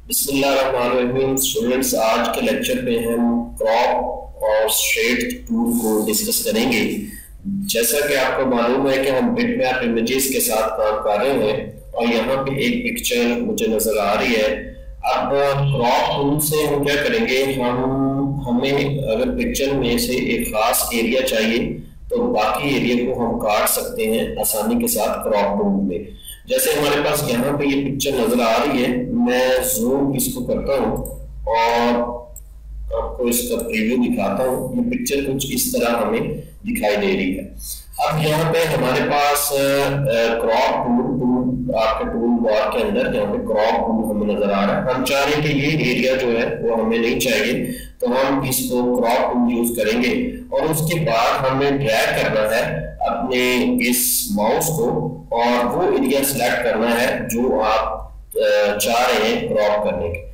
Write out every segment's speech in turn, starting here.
बिस्मिल्लाहिर्रहमानिर्रहीम। स्टूडेंट्स, आज के लेक्चर में हम क्रॉप और शेड टूल को डिस्कस करेंगे। जैसा कि आपको मालूम है कि हम बिटमैप इमेजेस के साथ काम कर रहे हैं और यहाँ पे एक पिक्चर मुझे नजर आ रही है। अब क्रॉप टूल से हम क्या करेंगे, हमें अगर पिक्चर में से एक खास एरिया चाहिए तो बाकी एरिया को हम काट सकते हैं आसानी के साथ क्रॉप टूल में। जैसे हमारे पास यहाँ पे ये पिक्चर नजर आ रही है, मैं जूम इसको करता हूँ और आपको इसका प्रीव्यू दिखाता हूँ। ये पिक्चर कुछ इस तरह हमें दिखाई दे रही है। अब यहाँ पे हमारे पास क्रॉप टूल आपके टूल बार के अंदर यहाँ पे क्रॉप टूल हमें नजर आ रहा है। हम चाह रहे हैं कि ये एरिया जो है वो हमें नहीं चाहिए, तो हम इसको क्रॉप टूल यूज करेंगे और उसके बाद हमें ड्रैग करना है अपने इस माउस को और वो एरिया सिलेक्ट करना है जो आप चाह रहे हैं क्रॉप करने के।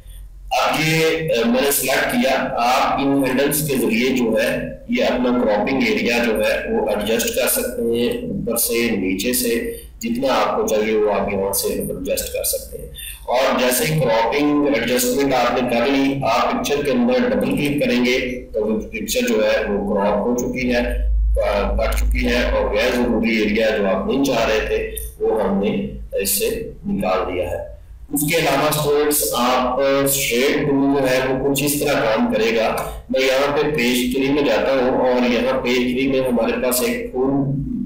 अब ये मैंने सिलेक्ट किया। आप इन हैंडल्स के जरिए जो है ये अपना क्रॉपिंग एरिया जो है वो एडजस्ट कर सकते हैं, ऊपर से नीचे से जितना आपको चाहिए वो आप यहाँ से एडजस्ट कर सकते हैं। और जैसे ही क्रॉपिंग एडजस्टमेंट आपने कर ली, आप पिक्चर के अंदर डबल क्लिक करेंगे तो पिक्चर जो है वो क्रॉप हो चुकी है, कट चुकी है और गैर जरूरी एरिया जो आप नहीं चाह रहे थे वो हमने इससे निकाल दिया है। उसके अलावा स्टूडेंट्स, आप शेड टूल जो है वो कुछ इस तरह काम करेगा। मैं यहाँ पे पेज 3 में जाता हूँ और यहाँ पेज 3 में हमारे पास एक फूल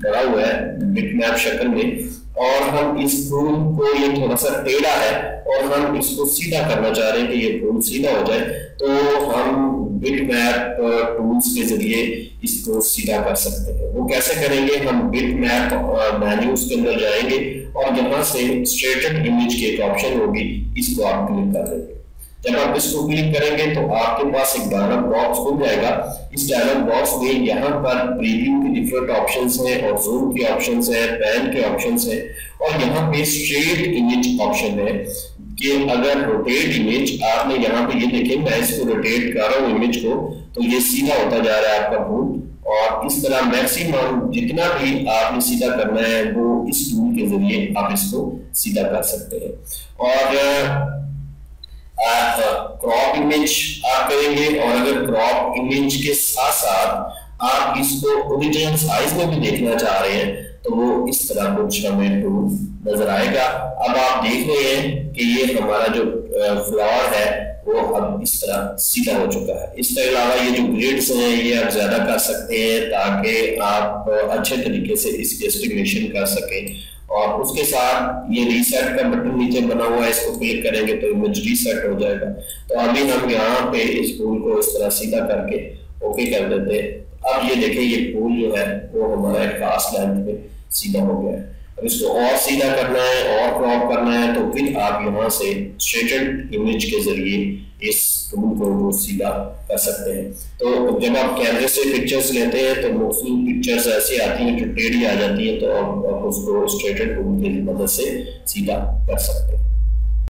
पड़ा हुआ है बिटमैप शक्ल में, और हम इस फूल को, ये थोड़ा सा टेढ़ा है और हम इसको सीधा करना चाह रहे हैं कि ये फूल सीधा हो जाए, तो हम बिटमैप टूल्स के जरिए इसको सीधा कर सकते हैं। वो कैसे करेंगे, हम बिटमैप मेन्यूज के अंदर जाएंगे और यहाँ से स्ट्रेटेड इमेज की एक ऑप्शन होगी, इसको आप क्लिक कर देंगे। जब आप इसको क्लिक करेंगे तो आपके पास एक डायलॉग बॉक्स खुल जाएगा। इस डायलॉग बॉक्स में यहाँ पर प्रीव्यू के डिफरेंट ऑप्शंस हैं और जूम के ऑप्शंस हैं, पैन के ऑप्शंस हैं और यहाँ पे स्ट्रेट इमेज ऑप्शन है कि अगर रोटेट इमेज, आपने यहाँ पे ये देखें, मैं इसको रोटेट कर रहा हूँ इमेज को तो ये सीधा होता जा रहा है आपका फूल। और इस तरह मैक्सिमम जितना भी आपने सीधा करना है वो इस टूल के जरिए आप इसको सीधा कर सकते हैं। और क्रॉप इमेज आप करेंगे और अगर क्रॉप इमेज के साथ साथ आप इसको ओरिजिनल साइज में भी देखना चाह रहे हैं तो वो इस तरह कुछ हमें टूल नजर आएगा। अब आप देख रहे हैं कि ये हमारा जो फ्लावर है वो अब इस तरह सीधा हो चुका है। इसके अलावा ये जो ग्रिड्स हैं ये आप ज्यादा कर सकते हैं ताकि आप अच्छे तरीके से इसकी एस्टिमेशन कर सकें। और उसके साथ ये रीसेट का बटन नीचे बना हुआ है, इसको क्लिक करेंगे तो इमेज रीसेट हो जाएगा। तो अभी हम यहाँ पे इस फूल को इस तरह सीधा करके ओके कर देते हैं। अब ये देखें, ये फूल जो है वो हमारा एक खास लेंथ में सीधा हो गया है। अब इसको और सीधा करना है और क्रॉप करना है तो फिर आप यहाँ से स्ट्रेटेड इमेज के जरिए इस टूल को वो सीधा कर सकते हैं। तो जब आप कैमरे से पिक्चर्स लेते हैं तो मुख्तलिफ पिक्चर्स ऐसी आती हैं जो टेढ़ी आ जाती है, तो आप उसको स्ट्रेटेड टूल की मदद से सीधा कर सकते हैं।